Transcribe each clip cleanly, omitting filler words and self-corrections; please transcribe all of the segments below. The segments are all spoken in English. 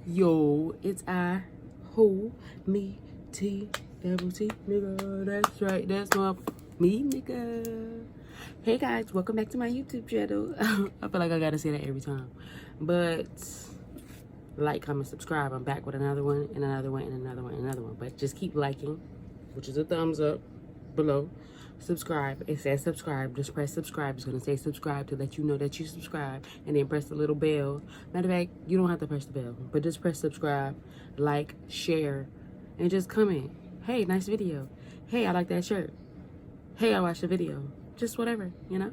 Yo, it's me, TdoubleT, nigga. That's right, that's me, nigga. Hey guys, welcome back to my YouTube channel. I feel like I gotta say that every time. But like, comment, subscribe. I'm back with another one, and another one, and another one, and another one. But just keep liking, which is a thumbs up below. Subscribe. It says subscribe. Just press subscribe. It's gonna say subscribe to let you know that you subscribe, and then press the little bell. Matter of fact, you don't have to press the bell, but just press subscribe, like, share, and just comment. Hey, nice video. Hey, I like that shirt. Hey, I watched the video. Just whatever, you know.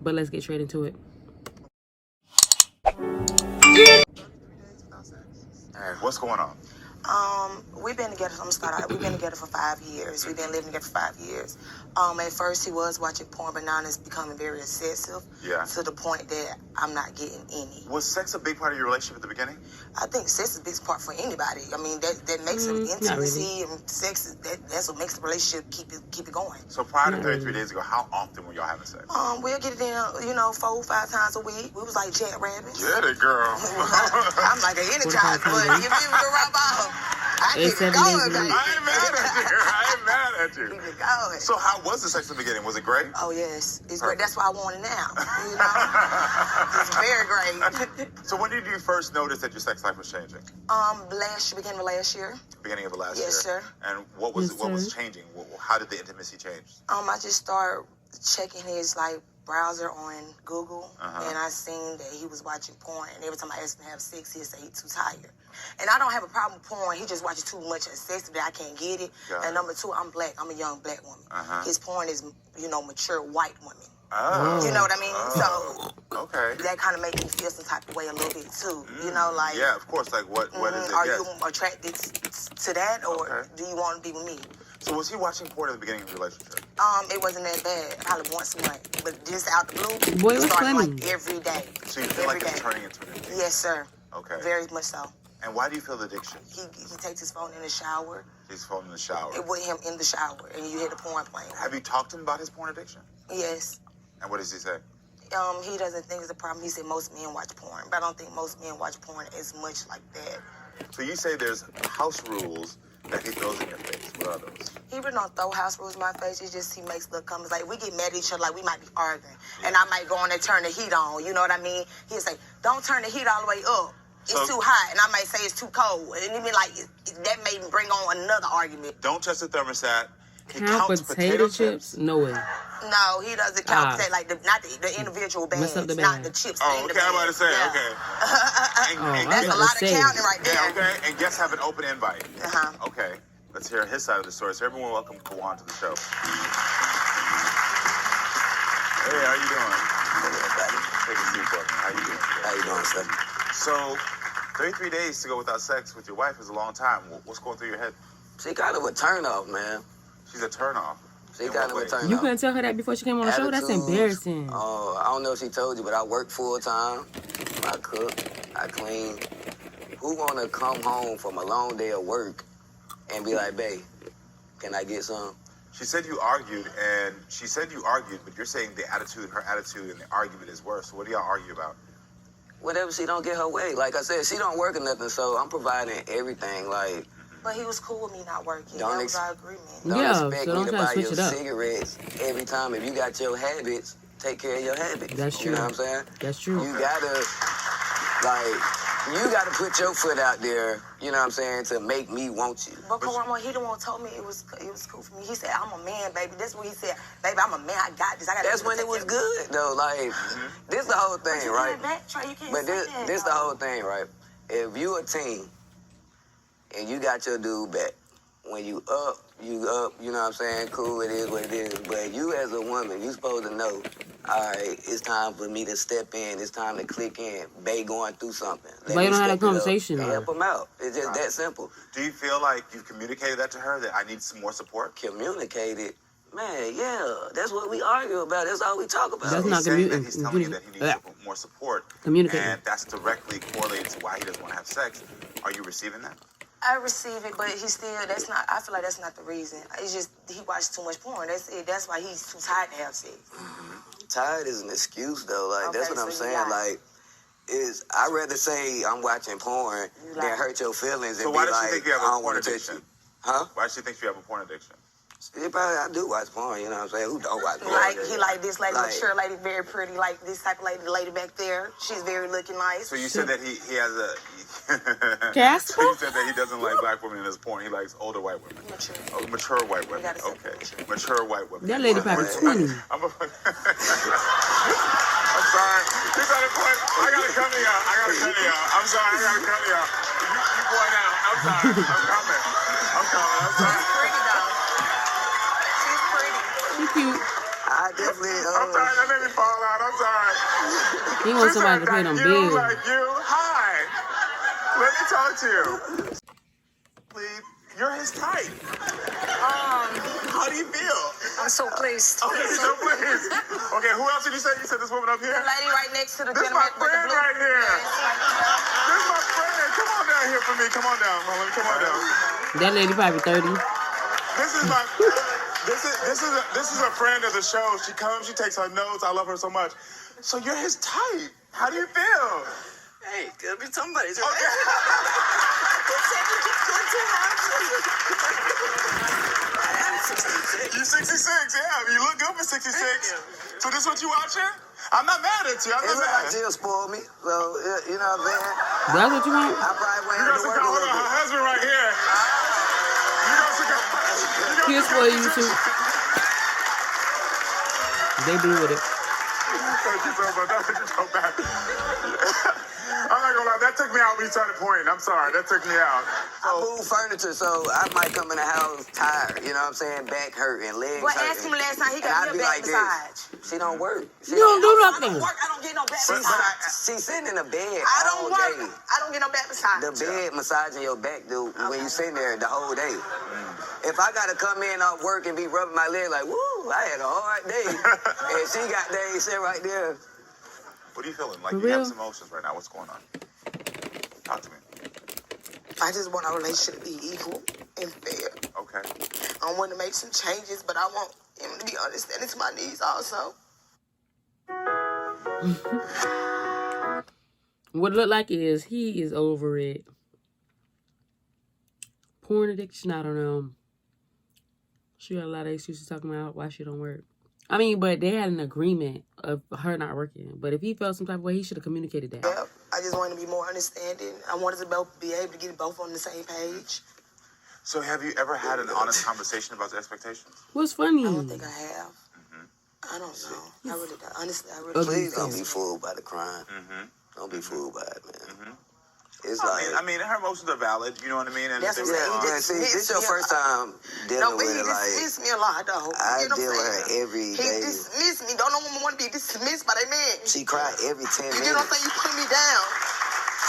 But let's get straight into it. What's going on? We've been together. I'm gonna start out. We've been together for 5 years. We've been living together for 5 years. At first he was watching porn, but now it's becoming very excessive. Yeah. To the point that I'm not getting any. Was sex a big part of your relationship at the beginning? I think sex is a big part for anybody. I mean, that makes it intimacy and sex. That's what makes the relationship keep it going. So prior to 33 days ago, how often were y'all having sex? We'll get it in, 4 or 5 times a week. We was like jackrabbits. Get it, girl. I'm like an energizer, but if you go rub off, I keep it going, baby. I ain't mad at you. Keep it going. So how was the sex in the beginning? Was it great? Oh, yes. It's great. That's why I want it now. It's very great. So when did you first notice that your sex life was changing? Beginning of last year. Beginning of the last year? Yes, sir. And what was changing? How did the intimacy change? I just started checking his, browser on Google, and I seen that he was watching porn, and every time I asked him to have sex, he'd say he's too tired. And I don't have a problem with porn. He just watches too much excessive that I can't get it. And number 2, I'm black. I'm a young black woman. His porn is, mature white women. Oh. You know what I mean? So okay. That kind of makes me feel some type of way a little bit too. Yeah, of course. What is it? Are you attracted to that, or do you want to be with me? So was he watching porn at the beginning of your relationship? It wasn't that bad. Probably once a month, but just out the blue. Boy, it was funny. Every day. So you feel like it's turning into an addiction? Yes, sir. Okay. Very much so. And why do you feel the addiction? He takes his phone in the shower. His phone in the shower. It with him in the shower, and you hear the porn playing. Have you talked to him about his porn addiction? Yes. And what does he say? He doesn't think it's a problem. He said most men watch porn, but I don't think most men watch porn as much like that. So you say there's house rules that he throws in your face. What are those? He really don't throw house rules in my face. It's just he makes little comments. Like, we get mad at each other, like we might be arguing. And I might go on and turn the heat on. You know what I mean? He'll say, don't turn the heat all the way up. It's too hot. And I might say it's too cold. And he mean, that may bring on another argument. Don't touch the thermostat. He Count potato chips? No way. No, he doesn't count potato, not the individual bags, not the chips. Oh, okay, I'm about to say, okay. That's a lot of counting right there. Yeah, okay, and guests have an open invite. Okay, let's hear his side of the story. So everyone welcome Kawan to the show. Hey, how you doing? Take a seat for me. How you doing? How you doing, sir? So, 33 days to go without sex with your wife is a long time. What's going through your head? She kind of a turnoff, man. She's a turnoff. She kind of a turnoff. You couldn't tell her that before she came on the show? That's embarrassing. I don't know if she told you, but I work full time. I cook. I clean. Who want to come home from a long day of work and be like, babe, can I get some? She said you argued, but you're saying her attitude and the argument is worse. So what do y'all argue about? Whatever she don't get her way. Like I said, she don't work or nothing, so I'm providing everything. But he was cool with me not working. That was our agreement. Don't expect me to buy your cigarettes every time. If you got your habits, take care of your habits. That's true. You know what I'm saying? That's true. You gotta put your foot out there, you know what I'm saying, to make me want you. But Kawan, he the one told me it was cool for me. He said, I'm a man, baby. That's what he said. Baby, I'm a man. I got this. That's when it was good, though. This the whole thing, right? But this the whole thing, right? If you a team and you got your dude back, when you up, you know what I'm saying? Cool, it is what it is. But you as a woman, you supposed to know, all right, it's time for me to step in. It's time to click in. Bae going through something. Why you don't have that conversation? Help him out. It's just that simple. Do you feel like you've communicated that to her, that I need some more support? Communicated? Man, yeah. That's what we argue about. That's all we talk about. That's not communicating. He's telling you that he needs more support. Communicating. And that's directly correlated to why he doesn't want to have sex. Are you receiving that? I receive it, but I feel like that's not the reason. It's just he watched too much porn. That's it. That's why he's too tired to have sex. Tired is an excuse, though. That's what I'm saying. is I'd rather say I'm watching porn than hurt your feelings. So and why be does like, she think you have I a don't porn want to touch addiction? you. Huh? Why does she think you have a porn addiction? I do watch porn, you know what I'm saying? Who don't watch porn? He like this lady, mature lady, very pretty, like this type of lady, the lady back there. She's very looking nice. So you said that he has a... Casper? So you said that he doesn't like black women in his porn. He likes older white women. Mature. Oh, mature white women. Okay. Mature white women. That lady probably 20. I'm sorry. He's on the point. I gotta come to y'all. I'm sorry. I gotta come to y'all. You going out. I'm sorry. I'm coming. I'm sorry. She's pretty though. She's pretty. She cute. I definitely... I'm sorry. That made me fall out. I'm sorry. He wants somebody to pay them bills. Like you. Hi. Let me talk to you. Please. You're his type. How do you feel? I'm so pleased. Okay, so pleased. Okay, who else did you say? You said this woman up here? The lady right next to the This is gentleman my friend right here. This is my friend. Come on down here for me. Come on down, Mama. Come on down. That lady probably 30. This is my. This is a friend of the show. She comes. She takes her notes. I love her so much. So you're his type. How do you feel? Hey, could be somebody's. Okay. You're 66, yeah. You look good for 66. So this what you watching? I'm not mad at you. I'm not mad. She'll spoil me, so you know what I'm saying? That's what you want? I probably went You got to some work a little her bit. husband right here. Here's for you too. They be with it. Thank you so much. That took me so bad. I'm not gonna lie. That took me out when you started pointing. I'm sorry. That took me out. I move furniture, so I might come in the house tired. You know what I'm saying? Back hurting, legs Well, hurting. ask him last time he And got I'd me a be back like massage. this. She don't work. You don't do nothing. I don't get no back But massage. She's sitting in the bed I all don't work. day. I don't get no back massage. The bed massaging your back, dude, when you sitting there the whole day. If I gotta come in off work and be rubbing my leg like, woo, I had a hard day. And she got there and sit right there. What are you feeling? Like For you real? have some emotions right now. What's going on? Talk to me. I just want our relationship to be equal and fair. Okay. I want to make some changes, but I want him to be understanding to my needs also. What it look like is he is over it. Porn addiction, I don't know. She got a lot of excuses talking about why she don't work. I mean, but they had an agreement of her not working. But if he felt some type of way, he should have communicated that. Yeah, I just wanted to be more understanding. I wanted to both be able to get both on the same page. So have you ever had an honest conversation about the expectations? What's funny? I don't think I have. I don't know. I really don't. Honestly, I really Please don't. don't be fooled by the crime. Don't be fooled by it, man. It's I mean, her emotions are valid. You know what I mean? And That's they what were I'm fine. saying. see, this your first time dealing No, but with he it, like, dismissed me a lot, though. I You know deal what with I'm her saying? every He day. dismissed me. Don't no woman want to be dismissed by their man. She cry every 10 You know what I'm minutes. saying? You put me down.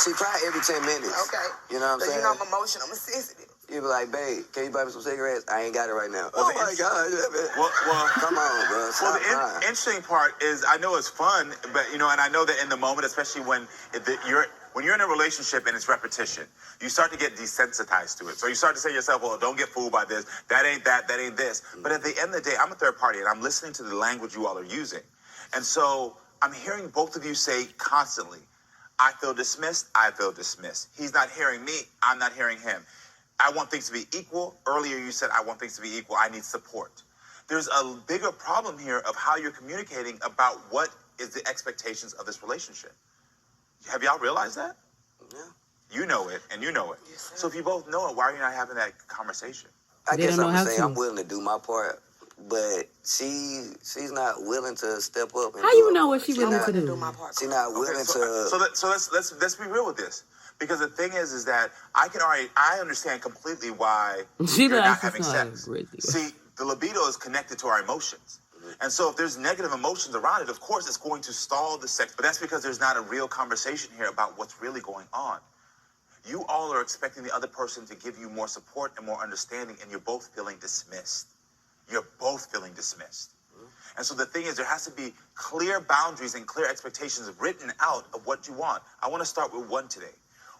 She cry every 10 minutes. Okay. You know what I'm So saying? you know I'm emotional. I'm sensitive. You be like, babe, can you buy me some cigarettes? I ain't got it right now. Well, Oh my God. Well, Come on, bro. well, Stop the crying. interesting part is I know it's fun, but and I know that in the moment, especially when you're in a relationship and it's repetition, you start to get desensitized to it. So you start to say to yourself, well, don't get fooled by this. That ain't that. That ain't this. But at the end of the day, I'm a third party and I'm listening to the language you all are using. And so I'm hearing both of you say constantly, I feel dismissed. I feel dismissed. He's not hearing me. I'm not hearing him. I want things to be equal. Earlier you said, I want things to be equal. I need support. There's a bigger problem here of how you're communicating about what is the expectations of this relationship. Have y'all realized that? Yeah. You know it, and you know it. Yes, So if you both know it, why are you not having that conversation? I They guess don't know I'm how gonna say to. I'm willing to do my part, but she's not willing to step up. And How do you her know part. what she She willing not- to Do do? my part. She not willing So let's be real with this, because the thing is that I understand completely why She you're not likes having to sex. agree with you. See, the libido is connected to our emotions. And so if there's negative emotions around it, of course it's going to stall the sex. But that's because there's not a real conversation here about what's really going on. You all are expecting the other person to give you more support and more understanding, and you're both feeling dismissed. You're both feeling dismissed. And so the thing is, there has to be clear boundaries and clear expectations written out of what you want. I want to start with one today.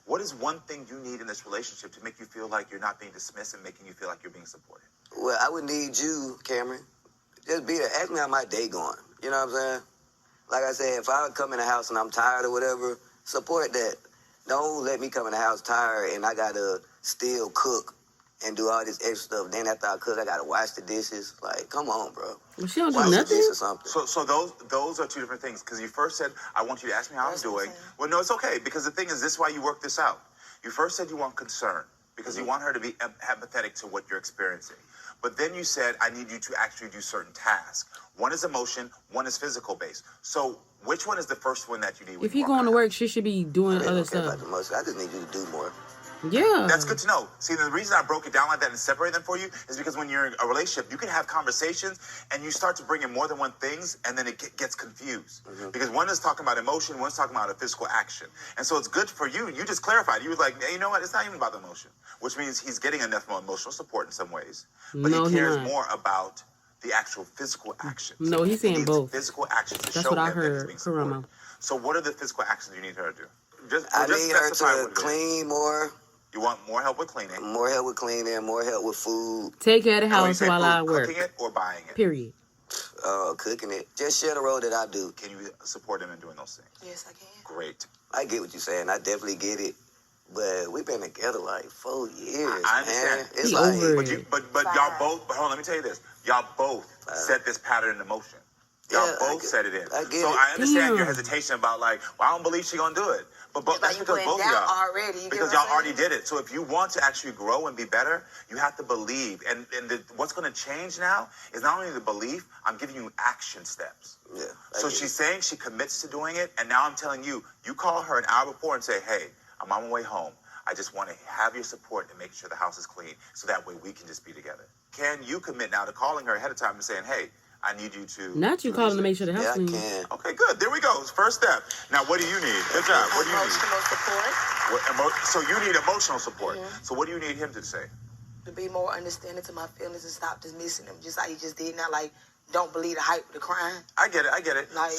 What is one thing you need in this relationship to make you feel like you're not being dismissed and making you feel like you're being supported? Well, I would need you, Cameron. Just be there. Ask me how my day going. You know what I'm saying? Like I said, if I come in the house and I'm tired or whatever, support that. Don't let me come in the house tired and I gotta still cook and do all this extra stuff. Then after I cook, I gotta wash the dishes. Like, come on, bro. Well, she don't do Wash the nothing. dishes or something. So those are two different things. Because you first said, I want you to ask me how I'm doing. Well, no, it's okay. Because the thing is, this is why you work this out. You first said you want concern. Because you want her to be empathetic to what you're experiencing. But then you said, I need you to actually do certain tasks. One is emotion, one is physical based. So which one is the first one that you need? If he going to work, she should be doing other stuff. I just need you to do more. Yeah. That's good to know. See, the reason I broke it down like that and separate them for you is because when you're in a relationship, you can have conversations and you start to bring in more than one things, and then it gets confused. Because one is talking about emotion, one's talking about a physical action. And so it's good for you. You just clarified. You was like, hey, you know what? It's not even about the emotion, which means he's getting enough emotional support in some ways. But he cares more about the actual physical action. No, he's saying both. Physical actions to That's show what I him that heard. he's being supported. So what are the physical actions you need her to do? I need her to clean more. You want more help with cleaning? More help with cleaning, more help with food. Take care of the house while I work. Cooking it or buying it? Period. Cooking it. Just share the role that I do. Can you support him in doing those things? Yes, I can. Great. I get what you're saying. I definitely get it. But we've been together like 4 years. I understand. Man. It's He like, over but y'all both. But hold on, let me tell you this. Y'all both set this pattern into motion. Y'all both set it in. I understand your hesitation about like, well, I don't believe she's gonna do it. But that's because both of y'all because y'all already did it. So if you want to actually grow and be better, you have to believe. And what's going to change now is not only the belief. I'm giving you action steps. Yeah. So she's saying she commits to doing it, and now I'm telling you, you call her an hour before and say, hey, I'm on my way home. I just want to have your support and make sure the house is clean, so that way we can just be together. Can you commit now to calling her ahead of time and saying, hey, I need you to... Not you calling to make sure the house clean. I can. Okay, good. There we go. First step. Now, what do you need? Good job. What do you need? Emotional support. So you need emotional support. So what do you need him to say? To be more understanding to my feelings and stop dismissing them, just like he just did now. Like, don't believe the hype of the crime. I get it. Like,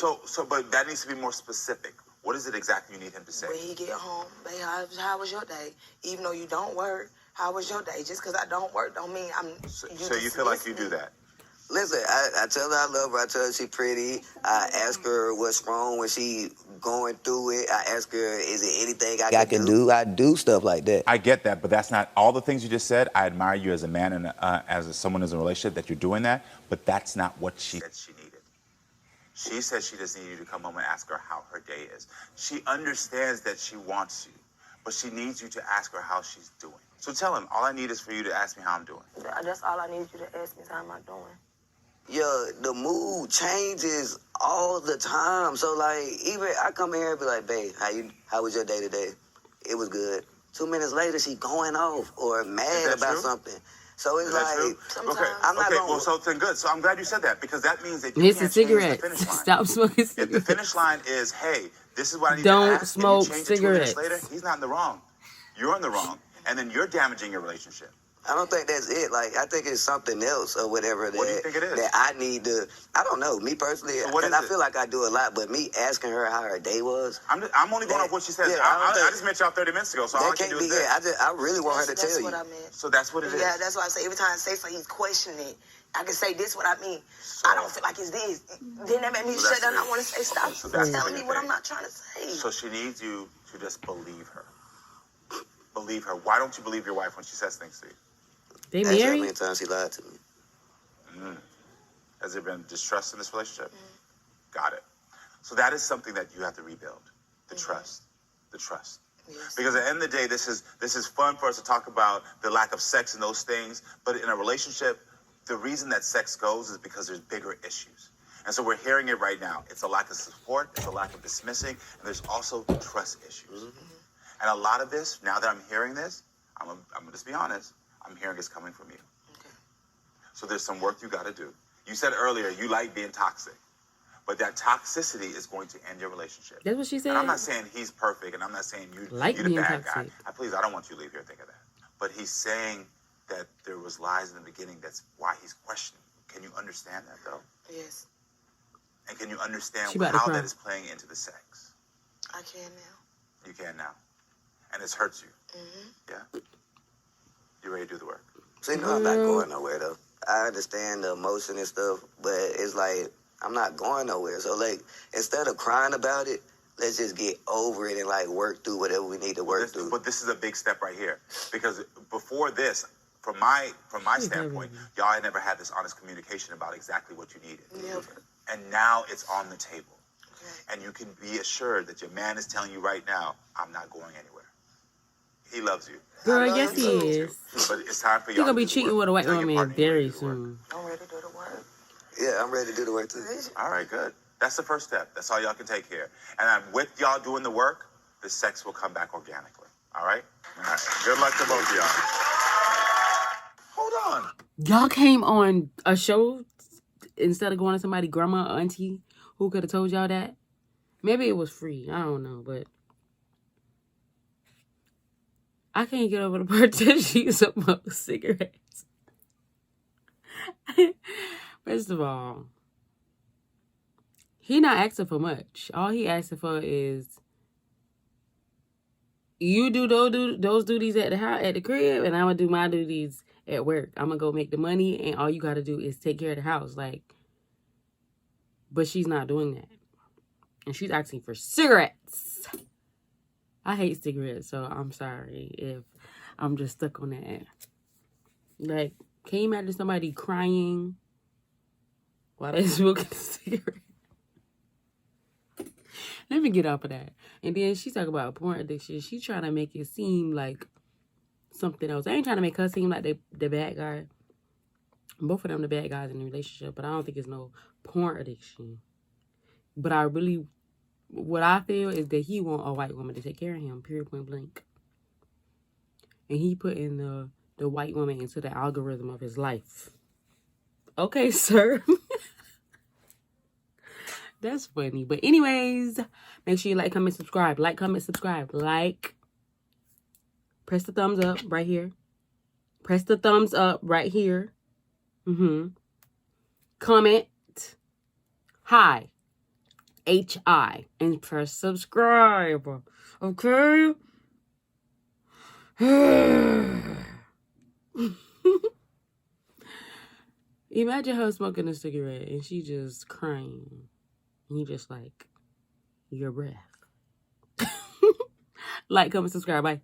but that needs to be more specific. What is it exactly you need him to say? When he get home, babe, how was your day? Even though you don't work, how was your day? Just because I don't work don't mean I'm... So you feel like you do that? Listen, I tell her I love her. I tell her she's pretty. I ask her what's wrong when she going through it. I ask her, is there anything I can do? I do stuff like that. I get that, but that's not all the things you just said. I admire you as a man and as someone who's in a relationship that you're doing that, but that's not what she said she needed. She said she just needed you to come home and ask her how her day is. She understands that she wants you, but she needs you to ask her how she's doing. So tell him, all I need is for you to ask me how I'm doing. That's all I need you to ask me is how am I doing. Yeah, the mood changes all the time. So, like, even I come here and be like, babe, how was your day today? It was good. 2 minutes later, she going off or mad about something. So it's like, I'm not going to... Well, so then good. So I'm glad you said that, because that means that you It's can't a cigarette. change the finish line. Stop smoking cigarettes. If the finish line is, hey, this is what I need Don't to ask, smoke and you change it 2 minutes cigarettes. later, he's not in the wrong. You're in the wrong. And then you're damaging your relationship. I don't think that's it. Like, I think it's something else or whatever What do you think it is? that I need to... I don't know. Me personally, So what and is I feel like I do a lot, but me asking her how her day was... I'm only going off what she says. Yeah, I just met y'all 30 minutes ago, so all I that can can't do be is it. this. I really want her to tell you. That's what I meant. So that's what it is. Yeah, that's why I say every time I say something, he's questioning it. I can say this what I mean. I don't feel like it's this. Then that made me shut down. I want to say stop. Telling me what I'm not trying to say. So she needs you to just believe her. Believe her. Why don't you believe your wife when she says things to you? They That's how married? many times she lied to me. Has there been distrust in this relationship? Got it. So that is something that you have to rebuild. The trust. The trust. Yes. Because at the end of the day, this is fun for us to talk about the lack of sex and those things. But in a relationship, the reason that sex goes is because there's bigger issues. And so we're hearing it right now. It's a lack of support. It's a lack of dismissing. And there's also trust issues. And a lot of this, now that I'm hearing this, I'm going to just be honest, I'm hearing it's coming from you. Okay. So there's some work you got to do. You said earlier you like being toxic. But that toxicity is going to end your relationship. That's what she said? And I'm not saying he's perfect, and I'm not saying you're the being bad toxic. guy. Please, I don't want you to leave here thinking that. But he's saying that there was lies in the beginning. That's why he's questioning. Can you understand that, though? Yes. And can you understand She about to how cry. that is playing into the sex? I can now. You can now. And it's hurts you. Yeah? You ready to do the work? See, no, I'm not going nowhere, though. I understand the emotion and stuff, but it's like, I'm not going nowhere. So, like, instead of crying about it, let's just get over it and like work through whatever we need to work through. But this is a big step right here, because before this, from my standpoint, y'all had never had this honest communication about exactly what you needed. Never. And now it's on the table. Okay. And you can be assured that your man is telling you right now, I'm not going anywhere. He loves you. Girl, yes he is. But it's time for y'all. He's gonna be cheating with a white woman very soon. I'm ready to do the work. Yeah, I'm ready to do the work too. All right, good. That's the first step. That's all y'all can take here. And with y'all doing the work, the sex will come back organically. All right? All right. Good luck to both of y'all. Hold on. Y'all came on a show instead of going to somebody, grandma or auntie, who could have told y'all that. Maybe it was free. I don't know, but I can't get over the part that she smokes cigarettes. First of all, he not asking for much. All he asking for is you do those duties at the house, at the crib, and I'm gonna do my duties at work. I'm gonna go make the money, and all you gotta do is take care of the house. Like, but she's not doing that, and she's asking for cigarettes. I hate cigarettes, so I'm sorry if I'm just stuck on that. Like, can you imagine somebody crying while they're smoking a cigarette? Let me get off of that. And then she talk about porn addiction. She trying to make it seem like something else. I ain't trying to make her seem like the bad guy. Both of them the bad guys in the relationship, but I don't think it's no porn addiction. But what I feel is that he want a white woman to take care of him, period, point blank. And he put in the white woman into the algorithm of his life. Okay, sir. That's funny. But anyways, make sure you like, comment, subscribe. Like, comment, subscribe. Like. Press the thumbs up right here. Press the thumbs up right here. Comment. Hi. H-I. And press subscribe. Okay? Imagine her smoking a cigarette and she just crying. And you just like, your breath. Like, comment, subscribe. Bye.